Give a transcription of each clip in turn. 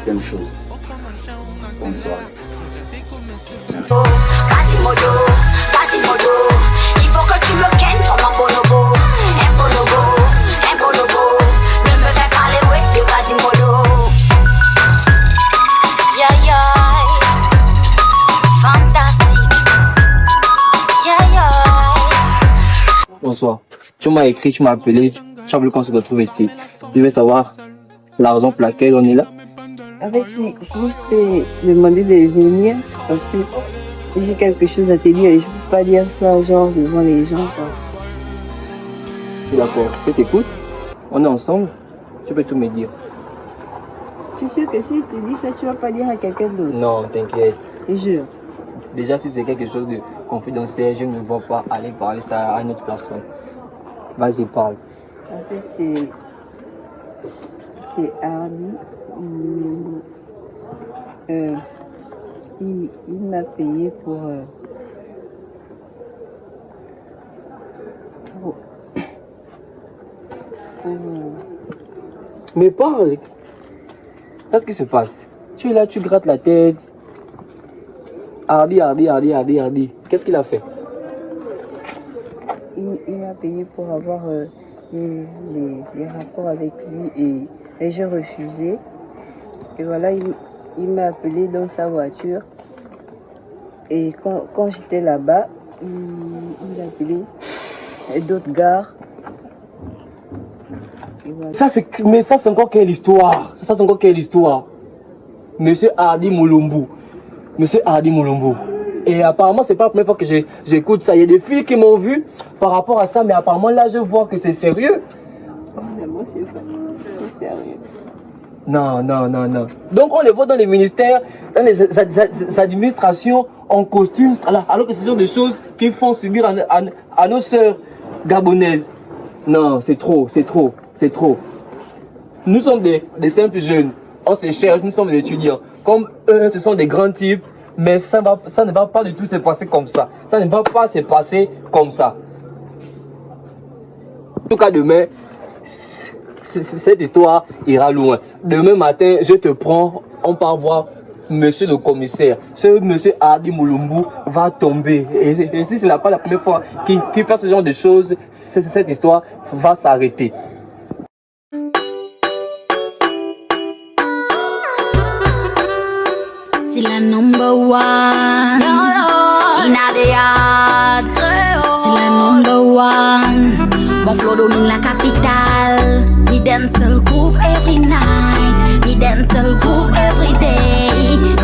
Même chose. Bonsoir. Quasimodo, Quasimodo, il faut que tu me kennes comme un bonobo. Un bonobo, un bonobo. Ne me fais pas les ouais de Quasimodo. Yeah, yeah. Fantastique. Yeah, yeah. Bonsoir. Tu m'as écrit, tu m'as appelé, tu as voulu qu'on se retrouve ici. Je veux savoir la raison pour laquelle on est là. Avec lui, juste demander de venir parce que j'ai quelque chose à te dire et je peux pas dire ça genre devant les gens. D'accord, je t'écoute. On est ensemble, tu peux tout me dire. Je suis sûr que si je te dis ça, tu vas pas dire à quelqu'un d'autre. Non, t'inquiète. Je jure. Déjà, si c'est quelque chose de confidentiel, je ne vais pas aller parler ça à une autre personne. Vas-y, parle. En fait, c'est Hardy. Il m'a payé pour Mais parle. Qu'est-ce qui se passe? Tu es là, tu grattes la tête. Hardy. Qu'est-ce qu'il a fait? Il m'a payé pour avoir les rapports avec lui et j'ai refusé. Et voilà, il m'a appelé dans sa voiture. Et quand j'étais là-bas, il a appelé d'autres gars. Voilà. Mais ça, c'est encore quelle histoire? Ça, c'est encore quelle histoire? Monsieur Hardy Moulumbu. Et apparemment, c'est pas la première fois que j'écoute ça. Il y a des filles qui m'ont vu par rapport à ça, mais apparemment, là, je vois que c'est sérieux. Moi, c'est sérieux. Non. Donc, on les voit dans les ministères, dans les administrations, en costume, alors que ce sont des choses qu'ils font subir à nos sœurs gabonaises. Non, c'est trop. Nous sommes des simples jeunes. On se cherche, nous sommes des étudiants. Comme eux, ce sont des grands types, mais ça ne va pas du tout se passer comme ça. Ça ne va pas se passer comme ça. En tout cas, demain, cette histoire ira loin. Demain matin, je te prends, on part voir monsieur le commissaire. Ce monsieur Hardy Moulumbu va tomber. Et si ce n'est pas la première fois qu'il fait ce genre de choses, cette histoire va s'arrêter. C'est la number one. Inna the yard. C'est la number one. Mon flow domine la capitale. Me dancehall groove every night. Me dancehall groove every day.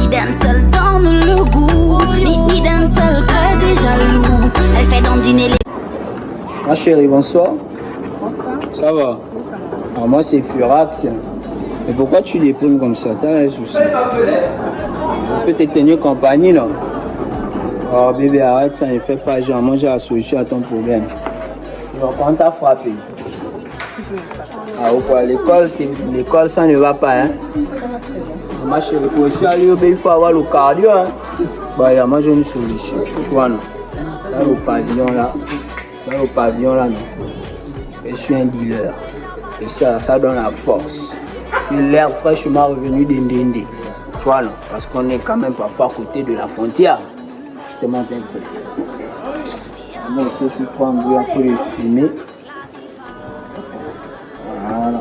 Me dancehall donne le goût. Me dancehall crée des jaloux. Elle fait dandiner les... Ma chérie, bonsoir. Bonsoir. Ça va? Alors moi c'est Furax. Mais pourquoi tu déprimes comme ça? T'as un souci? Je peux te tenir compagnie là. Oh bébé, arrête ça, ne fais pas genre, moi j'ai la solution à ton problème. Donc on t'a frappé. Ah ou quoi, l'école ça ne va pas hein. Ma chérie, pour aussi aller au pays, il faut avoir le cardio hein. Bah moi j'ai une solution, tu vois non. Là au pavillon là non. Je suis un dealer. Et ça donne la force. L'air fraîchement revenu d'Indinde. Tu vois non, parce qu'on est quand même parfois à côté de la frontière. Je te montre un peu. Moi aussi je prends un peu de fumée. Voilà.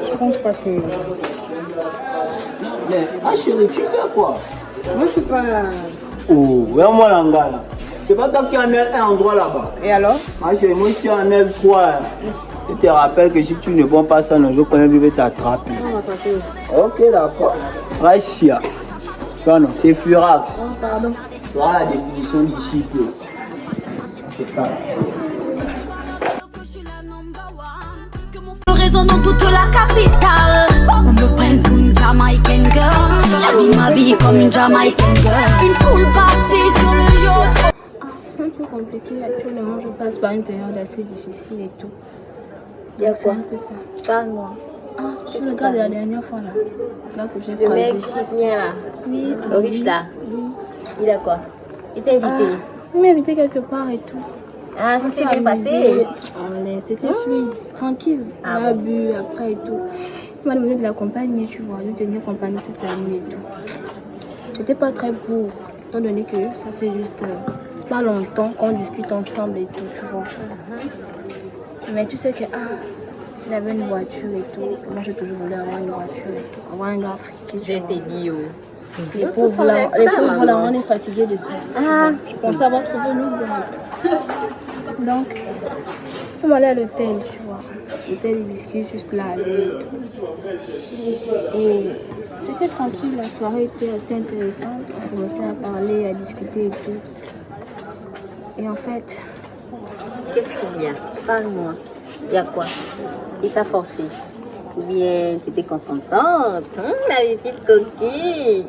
Je pense pas que... Mais, ah chérie, tu fais quoi? Moi, je suis pas... Oh, vraiment l'angala. C'est pas toi qui en as un endroit là-bas. Et alors? Ah chérie, moi je suis en L3. Je te rappelle que si tu ne prends pas ça, non, je connais, je vais t'attraper. Non, m'attraper. Ok, d'accord. Rachia. Non, c'est Furax. Oh, pardon. Tu vois la définition d'ici. C'est ça. Raison dans toute la capitale. On me prenne pour une Jamaican girl. J'ai ma vie comme une Jamaican girl. Une pool party sur le yacht. C'est un peu compliqué actuellement, je passe par une période assez difficile et tout. Il y a quoi? C'est un peu ça. Parle-moi. Ah, tu le gars de la dernière fois là. Là que j'ai Le croisé. mec chipien là, Oui. le riche là, Oui. il a quoi? Il t'a invité. Il m'a invité quelque part et tout. Ah, ça s'est bien passé. C'était fluide, tranquille. On a bu après et tout. Il m'a demandé de l'accompagner, tu vois, de tenir compagnie toute la nuit et tout. J'étais pas très pour, étant donné que ça fait juste pas longtemps qu'on discute ensemble et tout, tu vois. Mais tu sais que, il avait une voiture et tout. Moi, j'ai toujours voulu avoir une voiture et tout. Avoir un gars friqué. Je t'ai dit, Les pauvres, là, on est fatigués de ça. Je pensais avoir trouvé une autre bonne. Donc, nous sommes allés à l'hôtel, tu vois. L'hôtel des biscuits juste là. Et c'était tranquille, la soirée était assez intéressante. On commençait à parler, à discuter et tout. Et en fait... Qu'est-ce qu'il y a? Parle-moi. Il y a quoi? Il t'a forcé? Ou bien tu étais consentante? La petite coquille.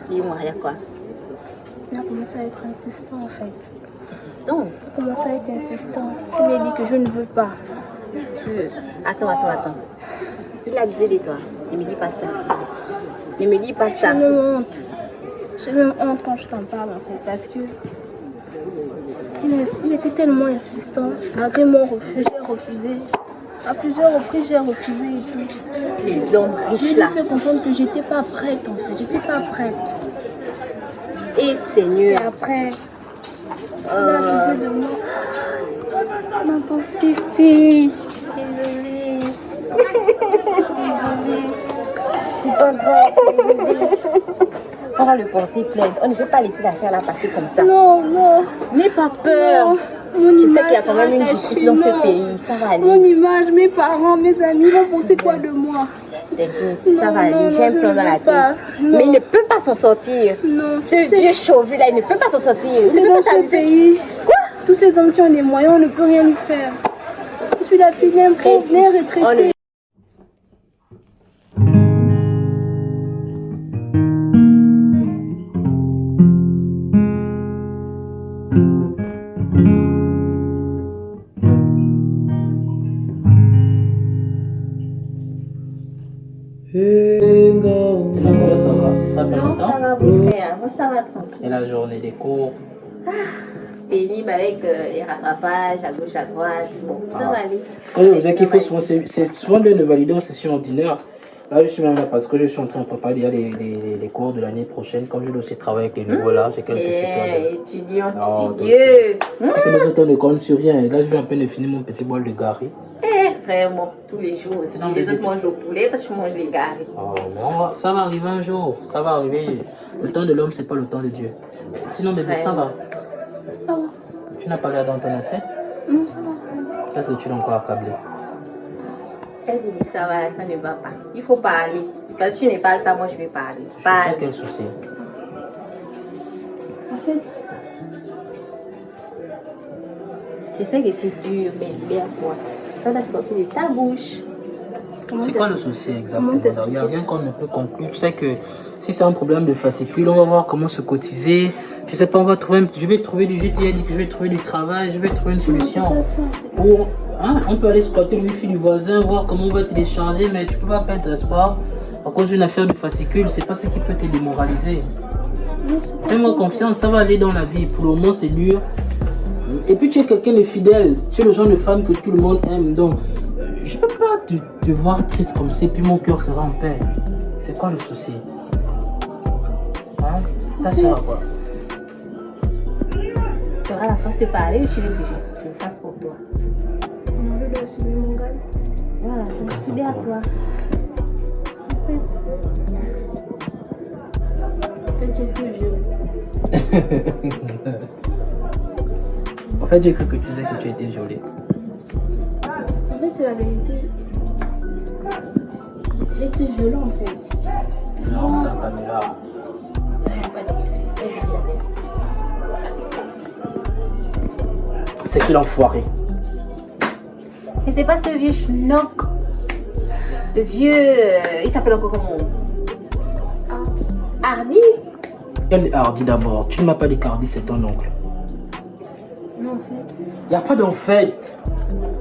Dis-moi, il y a quoi? Il a commencé à être insistant en fait. Donc, Il a commencé à être insistant. Je lui ai dit que je ne veux pas. Attends. Il a abusé de toi. Ne me dis pas ça. Ne me dis pas ça. J'ai même honte. J'ai même honte quand je t'en parle en fait. Parce que il était tellement insistant. Malgré mon refus, j'ai refusé. À plusieurs reprises, j'ai refusé et tout. Les hommes Je riches lui là. ai fait comprendre que j'étais pas prête en fait. J'étais pas prête. Et Et Seigneur. après, il a abusé de moi. Ma pauvre fille. Désolée. C'est pas grave. On va le porter plainte. On ne peut pas laisser l'affaire là passer comme ça. Non. N'aie pas peur. Non. Mon Tu sais image qu'il y a quand même une sera justice tachée, dans non. ce pays. Ça va Mon aller. image, mes parents, mes amis vont penser quoi de moi? T'inquiète, ça va aller. J'ai un je plan ne dans la veux pas. tête. Non. Mais il ne peut pas s'en sortir. Non, Ce vieux chauvu là, il ne peut pas s'en sortir. Il c'est ne peut dans pas ce s'amuser. pays. Quoi? Tous ces hommes qui ont des moyens, on ne peut rien lui faire. Je suis la fille d'un pauvre, d'un retraité. Non, ça va vous faire. Moi, ça va tranquille. Et la journée des cours. Pénible avec les rattrapages à gauche, à droite. Bon, ça va aller. Quand je vous dis qu'il faut souvent, c'est souvent bien de valider en session ordinaire. Là, je suis même là parce que je suis en train de préparer déjà les cours de l'année prochaine. Comme je dois aussi travailler avec les nouveaux là, j'ai quelques Étudiant, Non, studieux. Et nous autres, on ne compte sur rien. Et là, je viens à peine de finir mon petit bol de gari. Vraiment, tous les jours. Sinon, les autres mangent au poulet, toi, tu manges les garis. Oh, mais ça va arriver un jour. Ça va arriver. Le temps de l'homme, c'est pas le temps de Dieu. Sinon, bébé, ça va. Ça va. Tu n'as pas l'air dans ton assiette? Non, ça va. Qu'est-ce que tu l'as encore accablé? Elle dit ça va, ça ne va pas. Il faut parler. Parce que tu ne parles pas, moi je vais parler. C'est Parle. quel souci? En fait, Je sais que c'est dur, mais à toi. Ça va sortir de ta bouche. C'est quoi le souci exactement? t'expliquer Il n'y a rien qu'on ne peut conclure. Tu sais que si c'est un problème de fascicule, on va voir comment se cotiser. Je sais pas, on va trouver, je vais trouver du dit que je vais trouver du travail, je vais trouver une solution. c'est pas ça. Pour, on peut aller squatter le wifi du voisin, voir comment on va télécharger, mais tu peux pas perdre espoir. À cause d'une affaire de fascicule, c'est pas ce qui peut te démoraliser. Non, c'est pas Fais-moi ça. confiance, ça va aller dans la vie. Pour le moment, c'est dur. Et puis, tu es quelqu'un de fidèle. Tu es le genre de femme que tout le monde aime. Donc, je peux pas te voir triste comme ça. Et puis, mon cœur sera en paix. C'est quoi le souci? Hein? Ta soeur à quoi? Tu auras la force de parler ou tu veux que je le fasse pour toi? Non, je dois assumer mon gaz. Voilà, donc c'est bien à toi. En fait, j'étais violée. En fait, j'ai cru que tu disais que tu étais violée. En fait, c'est la vérité. J'étais violée en fait. Non, ça va pas là. C'est qu'il enfoiré. Et c'est pas ce vieux schnock. Le vieux. Il s'appelle encore comment? Hardy? Quel Hardy d'abord? Tu ne m'as pas dit qu'Hardy c'est ton oncle. Non, en fait. Il n'y a pas d'en fait.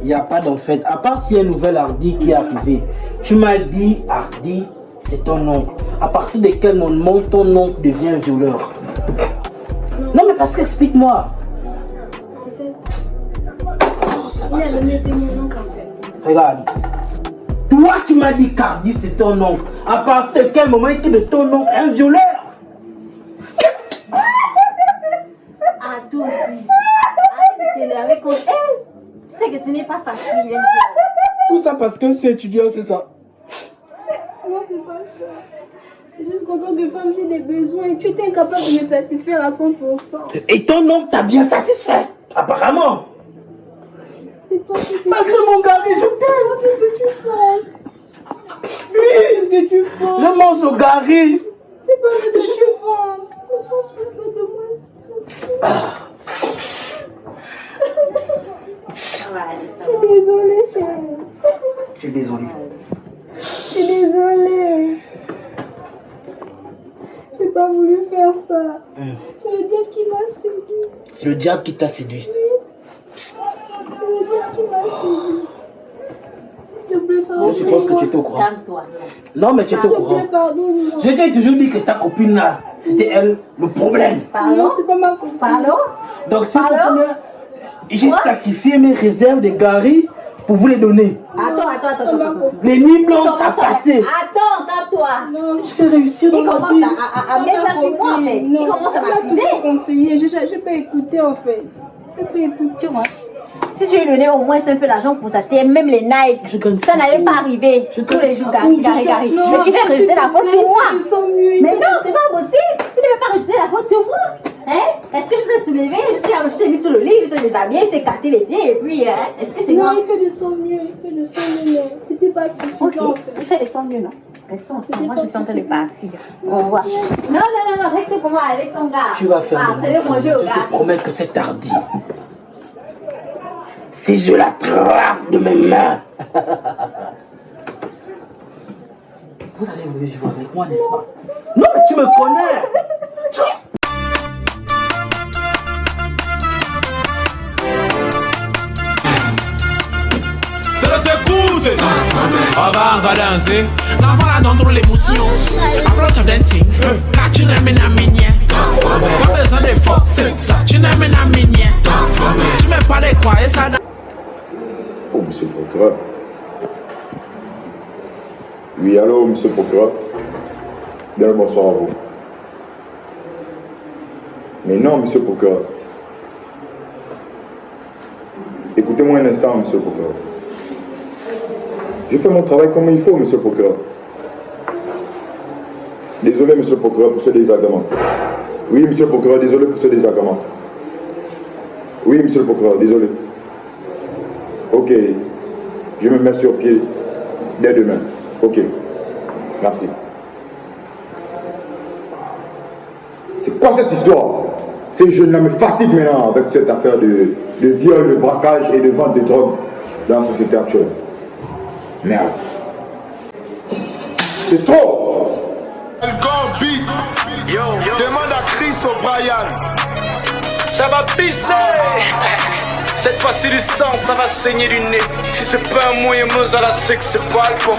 Il n'y a pas d'en fait. À part s'il y a une nouvelle Hardy qui est arrivée. Tu m'as dit Hardy, c'est ton oncle. À partir de quel moment ton oncle devient violeur? Non mais parce qu'explique-moi. En fait, Il a donné mon oncle en fait. Regarde. Toi, tu m'as dit Cardi, c'est ton oncle. À partir de quel moment est-il de ton oncle un violeur? Ah, toi aussi. Arrête de t'énerver contre elle. Tu sais que ce n'est pas facile. Tout ça parce que c'est étudiant, c'est ça? Non, c'est pas ça. C'est juste qu'en tant que femme, j'ai des besoins et tu étais incapable de me satisfaire à 100%. Et ton oncle t'a bien satisfait, apparemment. C'est toi qui fais. Malgré mon gari, je t'aime. C'est ce que tu penses. Oui. C'est ce que tu penses. Je mange le gari. C'est pas ce que tu penses. Ne pense pas ça de moi. Je suis désolée, chérie. Je suis désolé. Je suis désolée. J'ai pas voulu faire ça. C'est le diable qui m'a séduit. C'est le diable qui t'a séduit. C'est le diable qui m'a séduit. S'il te plaît, pardonne-moi. Je suppose que tu étais au courant. Calme-toi. Non, mais tu étais au S'il te courant. plaît, pardonne-moi. Je t'ai toujours dit que ta copine là, c'était elle le problème. Non, c'est pas ma copine. Pardon? Donc si j'ai sacrifié mes réserves de gari pour vous les donner. Attends. Les nuits blanches à passer. Attends, calme-toi. Non, Je vais réussir dans Il la commence vie. à mettre ça sur moi en fait. Il non, commence à on m'a tout m'accuser. conseillé. J'ai pas écouté en fait. J'ai pas écouté. Tu vois, si je lui donnais au moins un peu d'argent pour s'acheter même les Nike, ça n'allait pas arriver. Tous les jours, Gary. Non, Mais tu vas rejeter la faute sur moi. Ils sont mieux. Mais non, c'est pas possible. Tu ne veux pas rejeter la faute sur moi. Hein? Est-ce que je t'ai soulevé? Je t'ai mis sur le lit, je t'ai déshabillé, je t'ai cassé les pieds et puis, hein? Est-ce que c'est Non, grave? il fait de son mieux. Il fait de son mieux. Mais c'était pas suffisant en fait. Il fait de son mieux, non? Restons ensemble. Moi, je suis en train de partir. Au revoir. Non, reste pour moi avec ton gars. Tu vas faire Ah, de allez moi. manger au Je gars. te promets que c'est tardi. Si je l'attrape de mes mains. Vous allez me jouer avec moi, n'est-ce pas? Non, mais tu me connais. C'est le secours. On va danser. L'enfant a dans l'émotion. Après tu dancing. Car tu n'aimes pas minière. Pas besoin de force, c'est ça. Tu n'aimes pas minière. Tu m'aimes pas les quoi et ça. Oh, monsieur le procureur. Oui, allô, monsieur le procureur. Bien le bonsoir à vous. Mais non, monsieur le procureur. Écoutez-moi un instant, monsieur le procureur. Je fais mon travail comme il faut, monsieur le procureur. Désolé, monsieur le procureur, pour ce désagrément. Oui, monsieur le procureur, désolé pour ce désagrément. Oui, monsieur le procureur, désolé. Ok, je me mets sur pied dès demain. Ok, merci. C'est quoi cette histoire? Ces jeunes-là me fatiguent maintenant avec cette affaire de viol, de braquage et de vente de drogue dans la société actuelle. Merde. C'est trop! Yo, demande à Chris O'Brien. Ça va pisser. Cette fois-ci du sang, ça va saigner du nez. Si c'est pas un moyen à la sec, c'est pas le bon.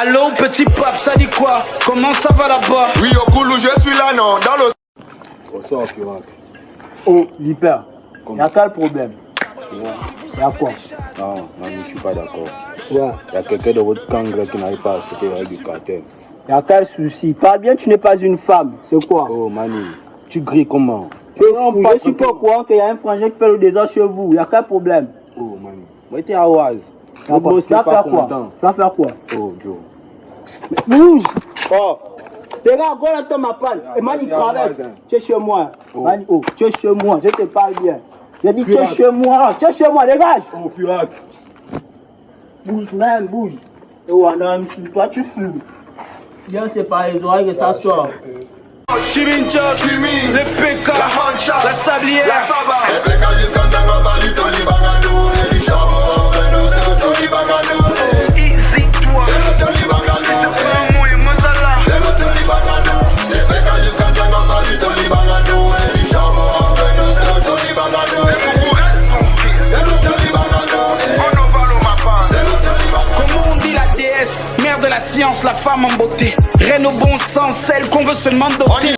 Allô petit pape, ça dit quoi? Comment ça va là-bas? Oui, au Koulou, je suis là, non, dans le... Bonsoir, Furax. Oh, l'hyper. Y'a quel problème? Y'a quoi? Non, je suis pas d'accord. Ouais. Il y a quelqu'un de votre camp qui n'arrive pas à acheter les règles du cartel. Y'a quel souci? Parle bien, tu n'es pas une femme. C'est quoi? Oh, Mani, tu grilles comment? Je suis pas au courant qu'il y a un frangin qui fait le désordre chez vous. Y'a quel problème? Oh, Mani, moi, t'es à Oise. Tu vas faire quoi? Tu vas faire quoi? Oh, Joe. Bouge! Oh! Regarde, go dans ma panne. Et Mani travaille. Tu es chez moi. Mani, oh, tu es chez moi. Je te parle bien. J'ai dit, tu es chez moi. Tu es chez moi, dégage! Oh, Furax. Bouge, même, bouge. Oh, non, toi, tu fumes. Viens, c'est par les oreilles que ça sort. Jimmy Josh, le PK, la Hancha, la Sablière, la Saba. Easy, toi. Si c'est pas un moyen, Mozala. Comment on dit la déesse, mère de la science, la femme en beauté, reine au bon sens, celle qu'on veut seulement doter.